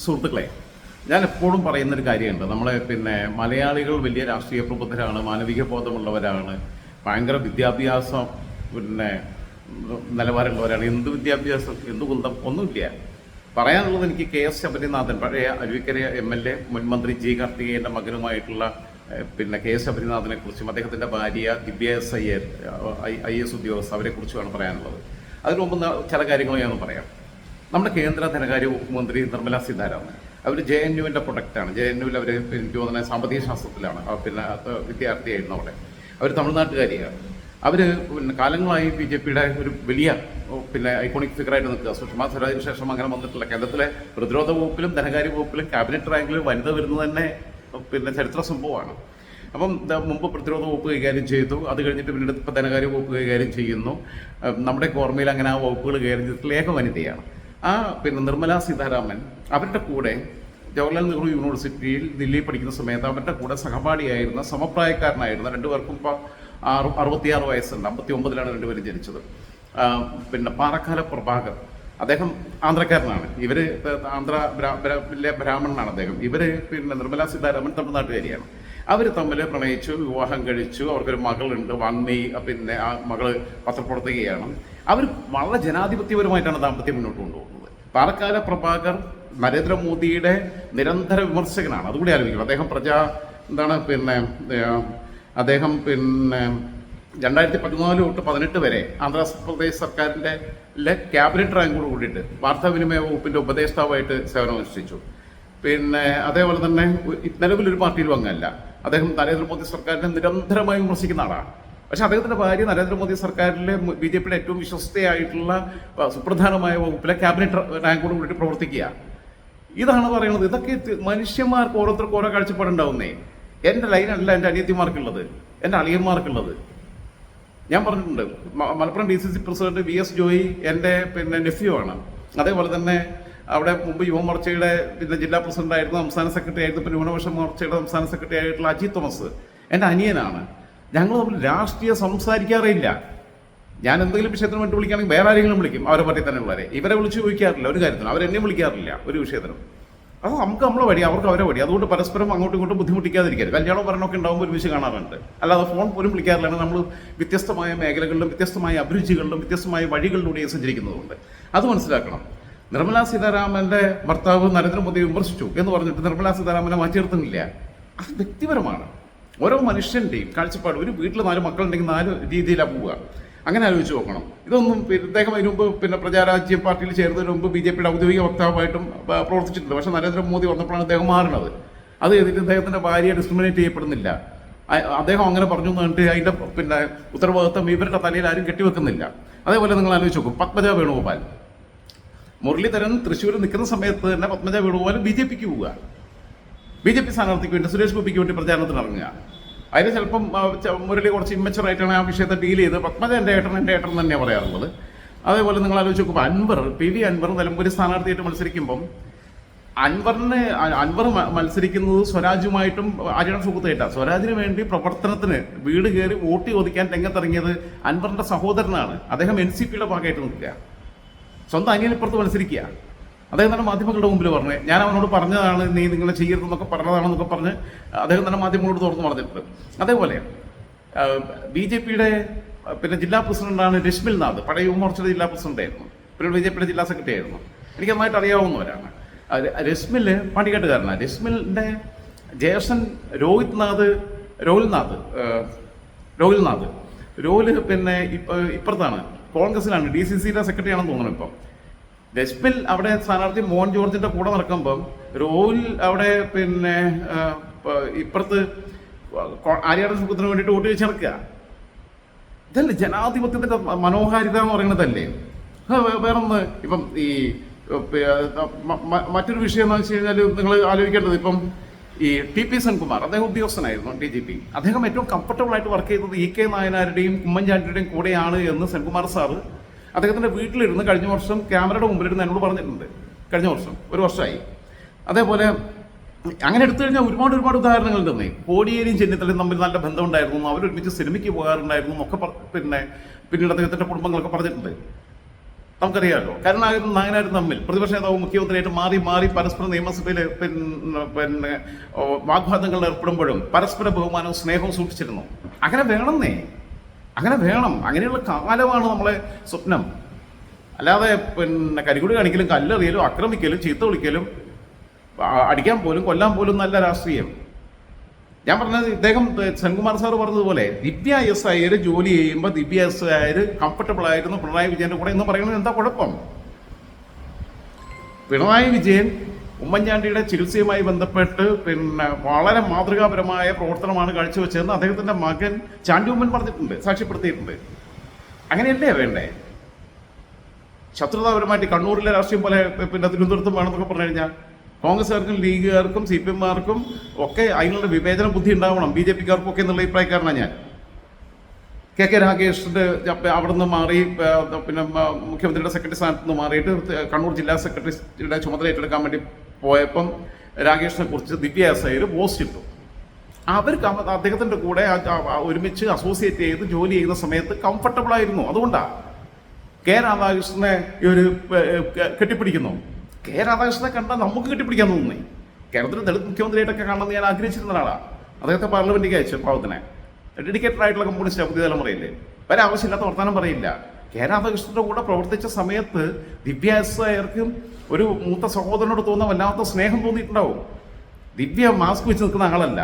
സുഹൃത്തുക്കളെ, ഞാൻ എപ്പോഴും പറയുന്നൊരു കാര്യമുണ്ട്. മലയാളികൾ വലിയ രാഷ്ട്രീയ പ്രബുദ്ധരാണ്, മാനവിക ബോധമുള്ളവരാണ്, ഭയങ്കര വിദ്യാഭ്യാസം പിന്നെ നിലവാരമുള്ളവരാണ്. എന്ത് വിദ്യാഭ്യാസം, എന്ത് കുന്തം, ഒന്നുമില്ല. പറയാനുള്ളത് എനിക്ക് കെ.എസ്. ശബരിനാഥൻ, പഴയ അരുവിക്കര MLA, മുൻമന്ത്രി ജി കാർത്തികേയൻ്റെ മകനുമായിട്ടുള്ള കെ.എസ്. ശബരിനാഥനെ കുറിച്ചും അദ്ദേഹത്തിൻ്റെ ഭാര്യ ദിവ്യ SIA IAS ഉദ്യോഗസ്ഥ അവരെക്കുറിച്ചുമാണ് പറയാനുള്ളത്. അതിനു മുമ്പ് ചില കാര്യങ്ങൾ ഞാൻ പറയാം. നമ്മുടെ കേന്ദ്ര ധനകാര്യ വകുപ്പ് മന്ത്രി നിർമ്മല സീതാരാമൻ, അവർ JNUവിൻ്റെ പ്രൊഡക്റ്റാണ്. JNUവിൽ അവർ എനിക്ക് തോന്നുന്നത് സാമ്പത്തിക ശാസ്ത്രത്തിലാണ് വിദ്യാർത്ഥിയായിരുന്നു. അവർ തമിഴ്നാട്ടുകാരിയാണ്. അവർ കാലങ്ങളായി BJPയുടെ ഒരു വലിയ ഐക്കോണിക് ഫിഗറായിട്ട് നിൽക്കുക. സുഷമ സ്വരാജിന് ശേഷം അങ്ങനെ വന്നിട്ടുള്ള കേന്ദ്രത്തിലെ പ്രതിരോധ വകുപ്പിലും ധനകാര്യ വകുപ്പിലും ക്യാബിനറ്റ് റാങ്കിലും വനിത വരുന്നത് തന്നെ ചരിത്ര സംഭവമാണ്. അപ്പം മുമ്പ് പ്രതിരോധ വകുപ്പ് കൈകാര്യം ചെയ്തു, അത് കഴിഞ്ഞിട്ട് പിന്നീട് ഇപ്പോൾ ധനകാര്യ വകുപ്പ് കൈകാര്യം ചെയ്യുന്നു. നമ്മുടെ ഓർമ്മയിൽ അങ്ങനെ ആ വകുപ്പുകൾ കൈകാര്യം ചെയ്തിട്ടുള്ള ഏക വനിതയാണ്. നിർമ്മല സീതാരാമൻ അവരുടെ കൂടെ ജവഹർലാൽ നെഹ്റു യൂണിവേഴ്സിറ്റിയിൽ ദില്ലിയിൽ പഠിക്കുന്ന സമയത്ത് അവരുടെ കൂടെ സഹപാഠിയായിരുന്ന സമപ്രായക്കാരനായിരുന്ന, രണ്ടുപേർക്കും ഇപ്പോൾ 66 വയസ്സുണ്ട്, 59-ലാണ് രണ്ടുപേരും ജനിച്ചത്. പാറക്കാല പ്രഭാകർ, അദ്ദേഹം ആന്ധ്രക്കാരനാണ്. ഇവർ ബ്രാഹ്മണനാണ് അദ്ദേഹം. ഇവർ നിർമ്മല സീതാരാമൻ തമിഴ്നാട്ടുകാരിയാണ്. അവർ തമ്മിൽ പ്രണയിച്ചു, വിവാഹം കഴിച്ചു. അവർക്കൊരു മകളുണ്ട്, വാങ്മയി. ആ മകള് പത്രപ്രവർത്തകയാണ്. അവർ വളരെ ജനാധിപത്യപരമായിട്ടാണ് ദാമ്പത്യം മുന്നോട്ട് കൊണ്ടുപോകുന്നത്. പാറക്കാല പ്രഭാകർ നരേന്ദ്രമോദിയുടെ നിരന്തര വിമർശകനാണ്. അതുകൂടി ആലോചിക്കണം. അദ്ദേഹം 2014 തൊട്ട് 2018 വരെ ആന്ധ്രാപ്രദേശ് സർക്കാരിൻ്റെ ക്യാബിനറ്റ് റാങ്കോട് കൂടിയിട്ട് വാർത്താവിനിമയ വകുപ്പിൻ്റെ ഉപദേഷ്ടാവായിട്ട് സേവനമനുഷ്ഠിച്ചു. അതേപോലെ തന്നെ നിലവിലൊരു പാർട്ടിയിലും അങ്ങല്ല. അദ്ദേഹം നരേന്ദ്രമോദി സർക്കാരിനെ നിരന്തരമായി വിമർശിക്കുന്ന ആളാണ്. പക്ഷെ അദ്ദേഹത്തിൻ്റെ ഭാര്യ നരേന്ദ്രമോദി സർക്കാരിലെ BJPയുടെ ഏറ്റവും വിശ്വസ്തയായിട്ടുള്ള സുപ്രധാനമായ വകുപ്പിലെ ക്യാബിനറ്റ് റാങ്കോട് കൂടിയിട്ട് പ്രവർത്തിക്കുക. ഇതാണ് പറയുന്നത്. ഇതൊക്കെ മനുഷ്യന്മാർക്ക് ഓരോരുത്തർക്ക് ഓരോ കാഴ്ചപ്പാടുണ്ടാവുന്നേ. എൻ്റെ ലൈനല്ല എൻ്റെ അനിയത്തിമാർക്കുള്ളത്, എൻ്റെ അളിയന്മാർക്കുള്ളത്. ഞാൻ പറഞ്ഞിട്ടുണ്ട്, Malappuram DCC president VS Joy എൻ്റെ നെഫ്യൂ ആണ്. അതേപോലെ തന്നെ അവിടെ മുമ്പ് യുവമോർച്ചയുടെ ജില്ലാ പ്രസിഡന്റായിരുന്നു, സംസ്ഥാന സെക്രട്ടറി ആയിരുന്നു. ന്യൂനപക്ഷ മോർച്ചയുടെ സംസ്ഥാന സെക്രട്ടറി ആയിട്ടുള്ള അജിത് തോമസ് എൻ്റെ അനിയനാണ്. ഞങ്ങൾ തമ്മിൽ രാഷ്ട്രീയം സംസാരിക്കാറില്ല. ഞാൻ എന്തെങ്കിലും വിഷയത്തിന് വേണ്ടി വിളിക്കുകയാണെങ്കിൽ വേറെ ആരെങ്കിലും വിളിക്കും, അവരെ പറ്റി തന്നെ ഉള്ളവരെ. ഇവരെ വിളിച്ച് ചോദിക്കാറില്ല ഒരു കാര്യത്തിനും, അവരെന്നെ വിളിക്കാറില്ല ഒരു വിഷയത്തിനും. അത് നമുക്ക് നമ്മളെ വഴി, അവർക്ക് അവരെ വഴി. അതുകൊണ്ട് പരസ്പരം അങ്ങോട്ടും ഇങ്ങോട്ടും ബുദ്ധിമുട്ടിക്കാതിരിക്കരുത്. കല്യാണം ഭരണമൊക്കെ ഉണ്ടാകുമ്പോൾ ഒരുമിച്ച് കാണാറുണ്ട്, അല്ലാതെ ഫോൺ പോലും വിളിക്കാറില്ല. നമ്മൾ വ്യത്യസ്തമായ മേഖലകളിലും വ്യത്യസ്തമായ അഭിരുചികളിലും വ്യത്യസ്തമായ വഴികളിലൂടെ സഞ്ചരിക്കുന്നതുകൊണ്ട് അത് മനസ്സിലാക്കണം. നിർമ്മല സീതാരാമൻ്റെ ഭർത്താവ് നരേന്ദ്രമോദി വിമർശിച്ചു എന്ന് പറഞ്ഞിട്ട് നിർമ്മല സീതാരാമനെ മാറ്റി നിർത്തുന്നില്ല. അത് വ്യക്തിപരമാണ്. ഓരോ മനുഷ്യൻ്റെയും കാഴ്ചപ്പാട്. ഒരു വീട്ടിൽ 4 മക്കളുണ്ടെങ്കിൽ 4 രീതിയിലാണ് പോവുക. അങ്ങനെ ആലോചിച്ച് നോക്കണം. ഇതൊന്നും ഇദ്ദേഹം അതിന് മുമ്പ് പ്രജാരാജ്യം പാർട്ടിയിൽ ചേർന്നതിന് മുമ്പ് BJPയുടെ ഔദ്യോഗിക വക്താവായിട്ടും പ്രവർത്തിച്ചിട്ടുണ്ട്. പക്ഷേ നരേന്ദ്രമോദി വന്നപ്പോഴാണ് അദ്ദേഹം മാറുന്നത്. അത് ചെയ്തിട്ട് അദ്ദേഹത്തിൻ്റെ ഭാര്യയെ ഡിസ്ക്രിമിനേറ്റ് ചെയ്യപ്പെടുന്നില്ല. അദ്ദേഹം അങ്ങനെ പറഞ്ഞു എന്ന് പറഞ്ഞിട്ട് അതിൻ്റെ ഉത്തരവാദിത്വം ഇവരുടെ തലയിൽ ആരും കെട്ടിവെക്കുന്നില്ല. അതേപോലെ നിങ്ങൾ ആലോചിച്ച് നോക്കും, പത്മജ വേണുഗോപാൽ, മുരളീധരൻ തൃശ്ശൂരിൽ നിൽക്കുന്ന സമയത്ത് തന്നെ പത്മജ വേണുഗോപാൽ BJPക്ക് പോവുക. BJP സ്ഥാനാർത്ഥിക്ക് വേണ്ടി, സുരേഷ് ഗോപിക്ക് വേണ്ടി പ്രചാരണത്തിന് ഇറങ്ങുക. അതിന് ചിലപ്പം മുരളി കുറച്ച് ഇമ്മച്ചുറായിട്ടാണ് ആ വിഷയത്തെ ഡീൽ ചെയ്ത്. പത്മജ എൻ്റെ ഏട്ടൻ തന്നെയാണ് പറയാറുള്ളത്. അതേപോലെ നിങ്ങൾ ആലോചിച്ച് നോക്കുമ്പോൾ PV അൻവർ നിലമ്പൂർ സ്ഥാനാർത്ഥിയായിട്ട് മത്സരിക്കുമ്പം അൻവർ മത്സരിക്കുന്നത് സ്വരാജുമായിട്ടും ആര്യടൻ സുഹൃത്തായിട്ടാണ്. സ്വരാജിന് വേണ്ടി പ്രവർത്തനത്തിന് വീട് കയറി വോട്ട് ചോദിക്കാൻ രംഗത്തിറങ്ങിയത് അൻവറിൻ്റെ സഹോദരനാണ്. അദ്ദേഹം NCPയുടെ ഭാഗമായിട്ട് നിൽക്കുക, സ്വന്തം അനിയനിപ്പുറത്ത് മത്സരിക്കുക. അദ്ദേഹം തന്നെ മാധ്യമങ്ങളുടെ മുമ്പിൽ പറഞ്ഞത്, ഞാൻ അവനോട് പറഞ്ഞതാണ് നീ നിങ്ങളെ ചെയ്യരുതെന്നൊക്കെ പറഞ്ഞതാണെന്നൊക്കെ പറഞ്ഞ് അദ്ദേഹം തന്നെ മാധ്യമങ്ങളോട് തുറന്ന് പറഞ്ഞിട്ടുണ്ട്. അതേപോലെ BJPയുടെ ജില്ലാ പ്രസിഡന്റാണ് രശ്മിൽ നാഥ്, പഴയ യുവമോർച്ചയുടെ ജില്ലാ പ്രസിഡന്റായിരുന്നു, BJPയുടെ ജില്ലാ സെക്രട്ടറി ആയിരുന്നു. എനിക്ക് നന്നായിട്ട് അറിയാവുന്നവരാണ്. രശ്മിൽ പാണ്ടിക്കാട്ടുകാരനാണ്. രശ്മിലിൻ്റെ ജ്യേഷ്ഠൻ രോഹിൽനാഥ് ഇപ്പുറത്താണ്, കോൺഗ്രസിലാണ്, DCCയുടെ സെക്രട്ടറി ആണെന്ന് തോന്നുന്നു. ഇപ്പം രശ്മിൽ അവിടെ സ്ഥാനാർത്ഥി മോഹൻ ജോർജിന്റെ കൂടെ നടക്കുമ്പം രോഹിൽ അവിടെ ഇപ്പുറത്ത് ആര്യാടൻ സുഖത്തിന് വേണ്ടിയിട്ട് വോട്ട് ചോദിച്ച് നടക്കുക. ഇതല്ലേ ജനാധിപത്യത്തിന്റെ മനോഹാരിത എന്ന് പറയുന്നതല്ലേ? വേറൊന്ന് ഇപ്പം ഈ മറ്റൊരു വിഷയം എന്ന് വെച്ച് കഴിഞ്ഞാൽ നിങ്ങൾ ആലോചിക്കേണ്ടത്, ഇപ്പം ഈ TP സെൻകുമാർ, അദ്ദേഹം ഉദ്യോഗസ്ഥനായിരുന്നു DGP. അദ്ദേഹം ഏറ്റവും കംഫർട്ടബിൾ ആയിട്ട് വർക്ക് ചെയ്തത് EK നായനാരുടെയും ഉമ്മൻചാണ്ടിയുടെയും കൂടെയാണ് എന്ന് സെൻകുമാർ സാറ് അദ്ദേഹത്തിൻ്റെ വീട്ടിലിരുന്ന് കഴിഞ്ഞ വർഷം ക്യാമറയുടെ മുമ്പിലിരുന്ന് എന്നോട് പറഞ്ഞിട്ടുണ്ട്. കഴിഞ്ഞ വർഷം, ഒരു വർഷമായി. അതേപോലെ അങ്ങനെ എടുത്തു കഴിഞ്ഞാൽ ഒരുപാട് ഉദാഹരണങ്ങൾ ഉണ്ടെന്നേ. കോടിയേരിയും ചെന്നിത്തലയും തമ്മിൽ നല്ല ബന്ധമുണ്ടായിരുന്നു, അവരൊരുമിച്ച് സിനിമയ്ക്ക് പോകാറുണ്ടായിരുന്നു എന്നൊക്കെ പിന്നീട് അദ്ദേഹത്തിൻ്റെ കുടുംബങ്ങളൊക്കെ പറഞ്ഞിട്ടുണ്ട്. നമുക്കറിയാമല്ലോ. കരുണാകരനും നായനാരും തമ്മിൽ പ്രതിപക്ഷ നേതാവും മുഖ്യമന്ത്രിയായിട്ട് മാറി മാറി പരസ്പരം നിയമസഭയിൽ പിന്നെ വാഗ്വാദങ്ങളിൽ ഏർപ്പെടുമ്പോഴും പരസ്പര ബഹുമാനവും സ്നേഹവും സൂക്ഷിച്ചിരുന്നു. അങ്ങനെ വേണമെന്നേ, അങ്ങനെ വേണം. അങ്ങനെയുള്ള കാലമാണ് നമ്മളെ സ്വപ്നം. അല്ലാതെ പിന്നെ കരികുടി കാണിക്കലും കല്ലെറിയലും ആക്രമിക്കലും ചീത്ത വിളിക്കലും അടിക്കാൻ പോലും കൊല്ലാൻ പോലും നല്ല രാഷ്ട്രീയം. ഞാൻ പറഞ്ഞത് ഇദ്ദേഹം സെൻകുമാർ സാർ പറഞ്ഞതുപോലെ ദിവ്യ എസ് അയ്യർ ജോലി ചെയ്യുമ്പോൾ ദിവ്യ എസ് അയ്യർ കംഫർട്ടബിൾ ആയിരുന്നു പിണറായി വിജയന്റെ കൂടെ എന്ന് പറയുന്നത് എന്താ കുഴപ്പം? പിണറായി വിജയൻ ഉമ്മൻചാണ്ടിയുടെ ചികിത്സയുമായി ബന്ധപ്പെട്ട് പിന്നെ വളരെ മാതൃകാപരമായ പ്രവർത്തനമാണ് കാഴ്ചവെച്ചതെന്ന് അദ്ദേഹത്തിന്റെ മകൻ ചാണ്ടി ഉമ്മൻ പറഞ്ഞിട്ടുണ്ട്, സാക്ഷ്യപ്പെടുത്തിയിട്ടുണ്ട്. അങ്ങനെയല്ലേ വേണ്ടേ? ശത്രുതാപരമായിട്ട് കണ്ണൂരിലെ രാഷ്ട്രീയം പോലെ പിന്നെ തിരുവനന്തപുരത്തും വേണമെന്നൊക്കെ പറഞ്ഞു കഴിഞ്ഞാൽ കോൺഗ്രസ്സുകാർക്കും ലീഗുകാർക്കും CPM-മാർക്കും ഒക്കെ അതിനുള്ള വിവേചന ബുദ്ധി ഉണ്ടാവണം, BJP-ക്കാർക്കും ഒക്കെ എന്നുള്ള അഭിപ്രായക്കാരനാണ് ഞാൻ. KK രാഗേഷിന്റെ അവിടുന്ന് മാറി പിന്നെ മുഖ്യമന്ത്രിയുടെ സെക്രട്ടറി സ്ഥാനത്ത് നിന്ന് മാറിയിട്ട് കണ്ണൂർ ജില്ലാ സെക്രട്ടറിയുടെ ചുമതല ഏറ്റെടുക്കാൻ വേണ്ടി പോയപ്പം രാഗേഷിനെ കുറിച്ച് ദിവ്യ എസ് അയ്യർ പോസ്റ്റ് ഇട്ടു. അവർക്ക് അദ്ദേഹത്തിന്റെ കൂടെ ഒരുമിച്ച് അസോസിയേറ്റ് ചെയ്ത് ജോലി ചെയ്യുന്ന സമയത്ത് കംഫർട്ടബിൾ ആയിരുന്നു. അതുകൊണ്ടാണ് കെ രാധാകൃഷ്ണനെ ഒരു കെട്ടിപ്പിടിക്കുന്നു. കെ രാധാകൃഷ്ണനെ കണ്ടാൽ നമുക്ക് കെട്ടിപ്പിടിക്കാൻ തോന്നുന്നേ. കേരളത്തിൽ ദളിത് മുഖ്യമന്ത്രിയായിട്ടൊക്കെ കാണണമെന്ന് ഞാൻ ആഗ്രഹിച്ചിരുന്ന ഒരാളാണ്. അദ്ദേഹത്തെ പാർലമെന്റിലേക്ക് അയച്ചു പാവത്തിനെ. ഡെഡിക്കേറ്റഡ് ആയിട്ടുള്ള കമ്മ്യൂണിസ്റ്റ് പുതിയ തലമുറയില്ലേ, വരെ ആവശ്യമില്ലാത്ത വർത്താനം പറയില്ല. കെ രാധാകൃഷ്ണന്റെ കൂടെ പ്രവർത്തിച്ച സമയത്ത് ദിവ്യ എസ് അയ്യർക്കും ഒരു മൂത്ത സഹോദരനോട് തോന്നുന്ന വല്ലാത്ത സ്നേഹം തോന്നിയിട്ടുണ്ടാവും. ദിവ്യ മാസ്ക് വെച്ച് നിൽക്കുന്ന ആളല്ല.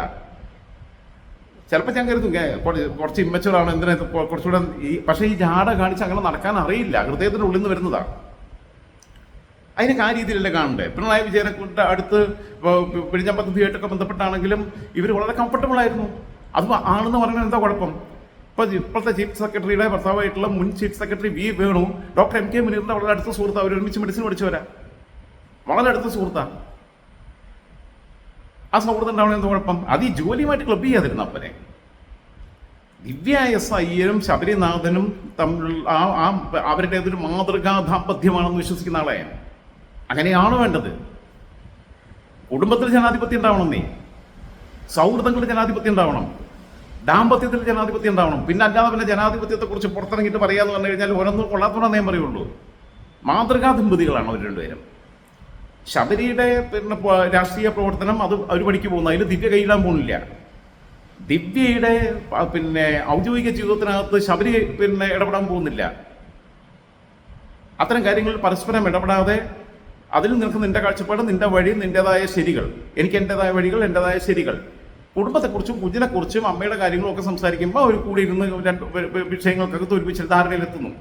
ചിലപ്പോൾ ഞാൻ കരുതും കുറച്ച് ഇമ്മച്ചുറാണ്, എന്തിനാ കുറച്ചുകൂടെ പക്ഷേ ഈ ജാട കാണിച്ച് അങ്ങനെ നടക്കാൻ അറിയില്ല, ഹൃദയത്തിൻ്റെ ഉള്ളിൽ നിന്ന് വരുന്നതാണ്. അതിനൊക്കെ ആ രീതിയിലല്ലേ കാണണ്ടേ? പിണറായി വിജയനെ കൊണ്ട് അടുത്ത് പിഴിഞ്ഞ പദ്ധതിയായിട്ടൊക്കെ ബന്ധപ്പെട്ടാണെങ്കിലും ഇവർ വളരെ കംഫർട്ടബിൾ ആയിരുന്നു. അത് ആണെന്ന് പറയുന്നത് എന്താ കുഴപ്പം? ഇപ്പോഴത്തെ ചീഫ് സെക്രട്ടറിയുടെ ഭർത്താവായിട്ടുള്ള മുൻ chief secretary V Venu doctor MK മുനീറിന്റെ വളരെ അടുത്ത സുഹൃത്താണ്. അവർ ഒരുമിച്ച് മെഡിസിൻ പഠിച്ചവരാ, വളരെ അടുത്ത സുഹൃത്താണ്. ആ സൗഹൃദം ഉണ്ടാവണം എന്താ കുഴപ്പം? അത് ഈ ജോലിയുമായിട്ട് ക്ലബ് ചെയ്യാതിരുന്ന അപ്പനെ. ദിവ്യ എസ് അയ്യരും ശബരിനാഥനും തമ്മിലുള്ള അവരുടെ ഒരു മാതൃകാ ദാമ്പത്യമാണെന്ന് വിശ്വസിക്കുന്ന ആളെ. അങ്ങനെയാണ് വേണ്ടത്. കുടുംബത്തിൽ ജനാധിപത്യം ഉണ്ടാവണമെന്നേ, സൗഹൃദങ്ങളിൽ ജനാധിപത്യം ഉണ്ടാവണം, ദാമ്പത്യത്തിൽ ജനാധിപത്യം ഉണ്ടാവണം. പിന്നെ അല്ലാതെ പിന്നെ ജനാധിപത്യത്തെക്കുറിച്ച് പുറത്തിറങ്ങിയിട്ട് പറയാന്ന് പറഞ്ഞു കഴിഞ്ഞാൽ ഓരോന്നും കൊള്ളാത്തോണെന്നേ ഞാൻ പറയുള്ളൂ. മാതൃകാ ദമ്പതികളാണ് അവർ രണ്ടുപേരും. ശബരിയുടെ പിന്നെ രാഷ്ട്രീയ പ്രവർത്തനം അത് ഒരു പണിക്ക് പോകുന്നു, അതിൽ ദിവ്യ കൈയിടാൻ പോകുന്നില്ല. ദിവ്യയുടെ പിന്നെ ഔദ്യോഗിക ജീവിതത്തിനകത്ത് ശബരി പിന്നെ ഇടപെടാൻ പോകുന്നില്ല. അത്തരം കാര്യങ്ങളിൽ പരസ്പരം ഇടപെടാതെ അതിൽ നിനക്ക് നിന്റെ കാഴ്ചപ്പാട്, നിന്റെ വഴി, നിൻ്റെതായ ശരികൾ, എനിക്ക് എൻ്റെതായ വഴികൾ, എൻ്റെതായ ശരികൾ, കുടുംബത്തെക്കുറിച്ചും കുഞ്ഞിനെക്കുറിച്ചും അമ്മയുടെ കാര്യങ്ങളും ഒക്കെ സംസാരിക്കുമ്പോൾ അവർ കൂടി ഇരുന്ന് രണ്ട് വിഷയങ്ങൾക്കകത്ത് ഒരുമിച്ച് ധാരണയിലെത്തുന്നു.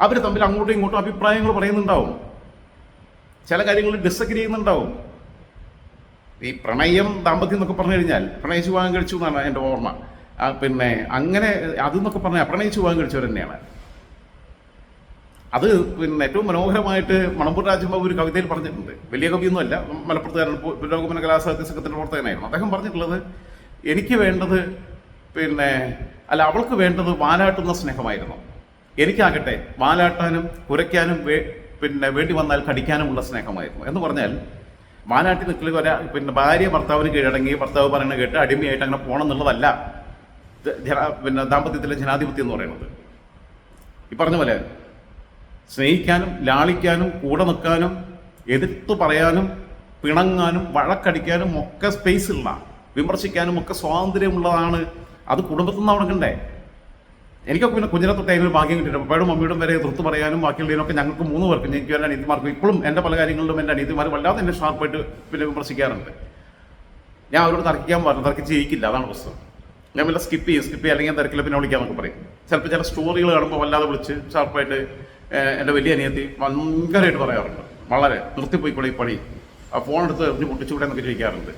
അവർ തമ്മിൽ അങ്ങോട്ടും ഇങ്ങോട്ടും അഭിപ്രായങ്ങൾ പറയുന്നുണ്ടാവും, ചില കാര്യങ്ങളിൽ ഡിസഗ്രി ചെയ്യുന്നുണ്ടാവും. ഈ പ്രണയം ദാമ്പത്യം എന്നൊക്കെ പറഞ്ഞു കഴിഞ്ഞാൽ പ്രണയിച്ച് വിവാഹം കഴിച്ചു എന്നാണ് എൻ്റെ ഓർമ്മ. പിന്നെ അങ്ങനെ അതെന്നൊക്കെ പറഞ്ഞാൽ പ്രണയിച്ച് വിവാഹം കഴിച്ചവർ തന്നെയാണ്. അത് പിന്നെ ഏറ്റവും മനോഹരമായിട്ട് മണമ്പൂർ രാജബാബു ഒരു കവിതയിൽ പറഞ്ഞിട്ടുണ്ട്. വലിയ കവിയൊന്നുമല്ല, മലപ്പുറത്തുകാരൻ, പുരോഗമന കലാസാഹിത്യ സംഘത്തിൻ്റെ പ്രവർത്തകനായിരുന്നു. അദ്ദേഹം പറഞ്ഞിട്ടുള്ളത്, എനിക്ക് വേണ്ടത് പിന്നെ അല്ല അവൾക്ക് വേണ്ടത് വാലാട്ടുന്ന സ്നേഹമായിരുന്നു, എനിക്കാകട്ടെ വാലാട്ടാനും കുരയ്ക്കാനും പിന്നെ വേണ്ടി വന്നാൽ കടിക്കാനുമുള്ള സ്നേഹമായിരുന്നു. എന്ന് പറഞ്ഞാൽ വാലാട്ടി നിൽക്കൽ പിന്നെ ഭാര്യ ഭർത്താവിന് കീഴടങ്ങി ഭർത്താവ് പറയുന്നത് കേട്ട് അടിമയായിട്ട് അങ്ങനെ പോകണം എന്നുള്ളതല്ല പിന്നെ ദാമ്പത്യത്തിലെ ജനാധിപത്യം എന്ന് പറയുന്നത്. ഈ പറഞ്ഞ പോലെ സ്നേഹിക്കാനും ലാളിക്കാനും കൂടെ നിൽക്കാനും എതിർത്ത് പറയാനും പിണങ്ങാനും വഴക്കടിക്കാനും ഒക്കെ സ്പേസ് ഉള്ള, വിമർശിക്കാനും ഒക്കെ സ്വാതന്ത്ര്യമുള്ളതാണ്. അത് കുടുംബത്തിൽ നിന്ന് തുടങ്ങണ്ടേ? എനിക്കൊക്കെ പിന്നെ കുഞ്ഞിനെ തൊട്ട് അതിനൊരു ഭാഗ്യം കിട്ടിയിട്ടുണ്ട്. പപ്പയുടെ മമ്മിയുടെ വരെ എതിർത്ത് പറയാനും ബാക്കിയുള്ളതിനൊക്കെ ഞങ്ങൾക്ക് 3 പേർക്കും, എനിക്ക് എൻ്റെ അനീതിമാർക്കും ഇപ്പോഴും എൻ്റെ പല കാര്യങ്ങളിലും എൻ്റെ അനീതിമാർ വല്ലാതെ എന്നെ ഷാർപ്പായിട്ട് പിന്നെ വിമർശിക്കാറുണ്ട്. ഞാൻ അവരോട് തർക്കിക്കാൻ പറഞ്ഞു, തർക്കിച്ച് ജയിക്കില്ല, അതാണ് പ്രശ്നം. ഞാൻ വല്ല സ്കിപ്പ് ചെയ്യും, അല്ലെങ്കിൽ തിരക്കില്ല, പിന്നെ വിളിക്കാമെന്നൊക്കെ പറയും. ചിലപ്പോൾ ചില സ്റ്റോറികൾ കാണുമ്പോൾ വല്ലാതെ വിളിച്ച് ഷാർപ്പായിട്ട് എൻ്റെ വലിയ അനിയത്തി ഭയങ്കരമായിട്ട് പറയാറുണ്ട്, വളരെ നിർത്തിപ്പോയിക്കൂടെ ഈ പണി, ആ ഫോൺ എടുത്ത് എറിഞ്ഞ് പൊട്ടിച്ചുകൂടെ എന്നൊക്കെ ചോദിക്കാറുണ്ട്.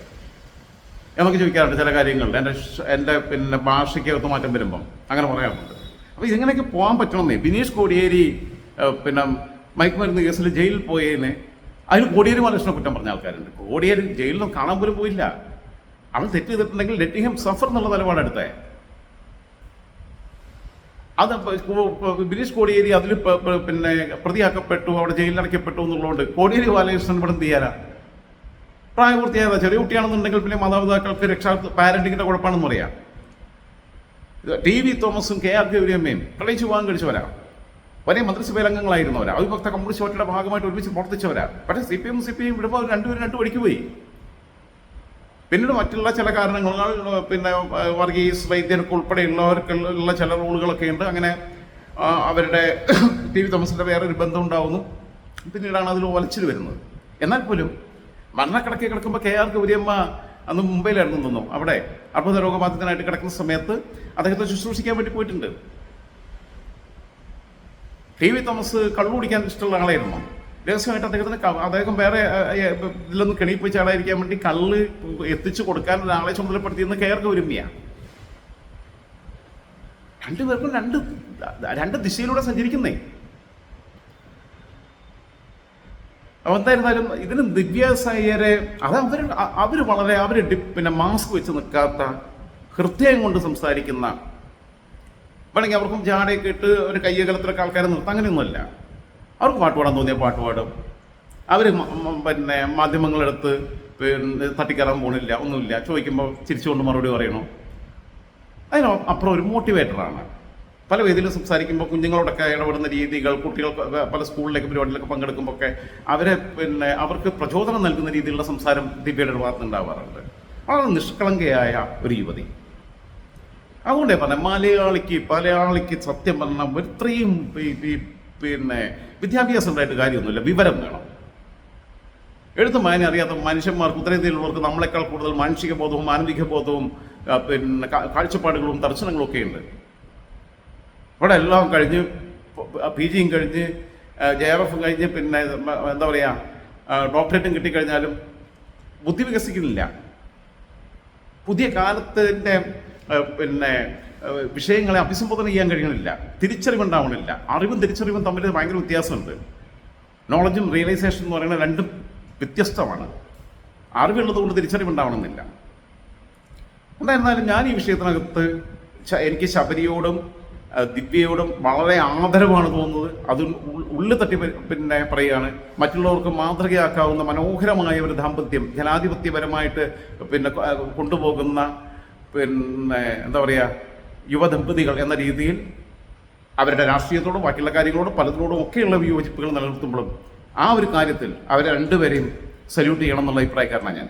ചില കാര്യങ്ങളിൽ എൻ്റെ പിന്നെ ഭാഷയ്ക്കകത്ത് മാറ്റം വരുമ്പം അങ്ങനെ പറയാറുണ്ട്. അപ്പോൾ ഇതിങ്ങനെയൊക്കെ പോകാൻ പറ്റണമെന്നേ. ബിനീഷ് കോടിയേരി പിന്നെ മയക്കുമരുന്ന് കേസിൽ ജയിലിൽ പോയതിന് അതിന് കോടിയേരി ബാലകൃഷ്ണനെ കുറ്റം പറഞ്ഞ ആൾക്കാരുണ്ട്. കോടിയേരി ജയിലിൽ കാണാൻ പോലും പോയില്ല. അവൻ തെറ്റ് ചെയ്തിട്ടുണ്ടെങ്കിൽ ലെറ്റ് ഹിം സഫർ എന്നുള്ള നിലപാടെടുത്തേ. അത് ബിനീഷ് കോടിയേരി അതിൽ പിന്നെ പ്രതിയാക്കപ്പെട്ടു, അവിടെ ജയിലിലടയ്ക്കപ്പെട്ടു എന്നുള്ളതുകൊണ്ട് കോടിയേരി ബാലകൃഷ്ണൻ ഇവിടെ എന്ത് ചെയ്യാനാ? പ്രായപൂർത്തിയായതാ, ചെറിയ കുട്ടിയാണെന്നുണ്ടെങ്കിൽ പിന്നെ മാതാപിതാക്കൾക്ക് പാരന്റിങ്ങിന്റെ കുഴപ്പമാണെന്ന് പറയാം. TV തോമസും KR ഗൗരിയമ്മയും പ്രണയിച്ച് വിവാഹം കഴിച്ചവരാ. വലിയ മന്ത്രിസഭയിൽ അംഗങ്ങളായിരുന്നവരാ, അവിഭക്ത കമ്മ്യൂണിസ്റ്റ് പാർട്ടിയുടെ ഭാഗമായിട്ട് ഒരുമിച്ച് പ്രവർത്തിച്ചവരാ. പക്ഷേ സി പി എം വിടുമ്പോൾ രണ്ടുപേരും രണ്ടു വഴിക്ക് പോയി. പിന്നീട് മറ്റുള്ള ചില കാരണങ്ങൾ, പിന്നെ വർഗീസ് വൈദ്യർക്ക് ഉൾപ്പെടെയുള്ളവർക്കുള്ള ചില റൂളുകളൊക്കെ ഉണ്ട്. അങ്ങനെ അവരുടെ ടി വി തോമസിൻ്റെ വേറൊരു ബന്ധം ഉണ്ടാവുന്നു. പിന്നീടാണ് അതിൽ ഒലച്ചിൽ വരുന്നത്. എന്നാൽ പോലും മരണക്കിടക്കെ കിടക്കുമ്പോൾ കെ ആർ ഗൗരിയമ്മ അന്ന് മുംബൈയിലായിരുന്നു നിന്നു. അവിടെ അർബുദ രോഗബാധിതനായിട്ട് കിടക്കുന്ന സമയത്ത് അദ്ദേഹത്തെ ശുശ്രൂഷിക്കാൻ വേണ്ടി പോയിട്ടുണ്ട്. ടി വി തോമസ് കള്ളു കുടിക്കാൻ ഇഷ്ടമുള്ള ആളായിരുന്നു. രഹസ്യമായിട്ട് അദ്ദേഹം വേറെ ഇതിലൊന്നും കെണിപ്പിച്ച ആളായിരിക്കാൻ വേണ്ടി കള്ള് എത്തിച്ചു കൊടുക്കാൻ ഒരാളെ ചുമതലപ്പെടുത്തിയെന്ന് കെ ആർ ഗൗരിയമ്മയാണ്. രണ്ടുപേർക്കും രണ്ട് ദിശയിലൂടെ സഞ്ചരിക്കുന്നേ. എന്തായിരുന്നാലും ഇതിന് ദിവ്യാസായരെ അവർ വളരെ പിന്നെ മാസ്ക് വെച്ച് നിൽക്കാത്ത, ഹൃദയം കൊണ്ട് സംസാരിക്കുന്ന, വേണമെങ്കിൽ അവർക്കും ജാടയൊക്കെ ഇട്ട് ഒരു കയ്യകലത്തിലൊക്കെ ആൾക്കാരെ നിർത്താൻ അങ്ങനെയൊന്നുമല്ല. അവർക്ക് പാട്ട് പാടാൻ തോന്നിയ പാട്ട് പാടും. അവർ പിന്നെ മാധ്യമങ്ങളെടുത്ത് പിന്നെ തട്ടിക്കയറാൻ പോണില്ല, ഒന്നുമില്ല. ചോദിക്കുമ്പോൾ ചിരിച്ചുകൊണ്ട് മറുപടി പറയണോ. അതിനപ്പുറം ഒരു മോട്ടിവേറ്ററാണ്. പല വേദിയിലും സംസാരിക്കുമ്പോൾ കുഞ്ഞുങ്ങളോടൊക്കെ ഇടപെടുന്ന രീതികൾ, കുട്ടികൾ പല സ്കൂളിലേക്ക് പരിപാടിയിലൊക്കെ പങ്കെടുക്കുമ്പോൾ ഒക്കെ പിന്നെ അവർക്ക് പ്രചോദനം നൽകുന്ന രീതിയിലുള്ള സംസാരം ദിവ്യയുടെ ഭാഗത്ത് ഉണ്ടാവാറുണ്ട്. വളരെ നിഷ്കളങ്കയായ ഒരു യുവതി. അതുകൊണ്ടേ പറഞ്ഞ മലയാളിക്ക് സത്യം പറഞ്ഞാൽ ഇത്രയും പിന്നെ വിദ്യാഭ്യാസം ഉണ്ടായിട്ട് കാര്യമൊന്നുമില്ല, വിവരം വേണം. എഴുത്തും വായന അറിയാത്ത മനുഷ്യന്മാർക്ക്, ഉത്തരേന്ത്യയിലുള്ളവർക്ക് നമ്മളെക്കാൾ കൂടുതൽ മാനസിക ബോധവും മാനവിക ബോധവും പിന്നെ കാഴ്ചപ്പാടുകളും ദർശനങ്ങളും ഒക്കെ ഉണ്ട്. ഇവിടെ എല്ലാം കഴിഞ്ഞ് പി ജിയും കഴിഞ്ഞ് JRF കഴിഞ്ഞ് പിന്നെ എന്താ പറയുക ഡോക്ടറേറ്റും കിട്ടിക്കഴിഞ്ഞാലും ബുദ്ധി വികസിക്കുന്നില്ല. പുതിയ കാലത്തിൻ്റെ പിന്നെ വിഷയങ്ങളെ അഭിസംബോധന ചെയ്യാൻ കഴിയണില്ല, തിരിച്ചറിവുണ്ടാവണില്ല. അറിവും തിരിച്ചറിവും തമ്മിൽ ഭയങ്കര വ്യത്യാസമുണ്ട്. നോളജും റിയലൈസേഷൻ എന്ന് പറയുന്നത് രണ്ടും വ്യത്യസ്തമാണ്. അറിവുള്ളത് കൊണ്ട് തിരിച്ചറിവുണ്ടാവണമെന്നില്ല. എന്തായിരുന്നാലും ഞാൻ ഈ വിഷയത്തിനകത്ത് എനിക്ക് ശബരിയോടും ദിവ്യയോടും വളരെ ആദരവാണ് തോന്നുന്നത്. അത് ഉള്ളിൽ തട്ടി പിന്നെ പറയുകയാണ്. മറ്റുള്ളവർക്ക് മാതൃകയാക്കാവുന്ന മനോഹരമായ ഒരു ദാമ്പത്യം, ജനാധിപത്യപരമായിട്ട് പിന്നെ കൊണ്ടുപോകുന്ന പിന്നെ എന്താ പറയുക യുവദമ്പതികൾ എന്ന രീതിയിൽ അവരുടെ രാഷ്ട്രീയത്തോടും ബാക്കിയുള്ള കാര്യങ്ങളോടും പലതിനോടും ഒക്കെയുള്ള വിയോജിപ്പുകൾ നിലനിർത്തുമ്പോഴും ആ ഒരു കാര്യത്തിൽ അവരെ രണ്ടുപേരെയും സല്യൂട്ട് ചെയ്യണം എന്നുള്ള അഭിപ്രായക്കാരനാണ് ഞാൻ.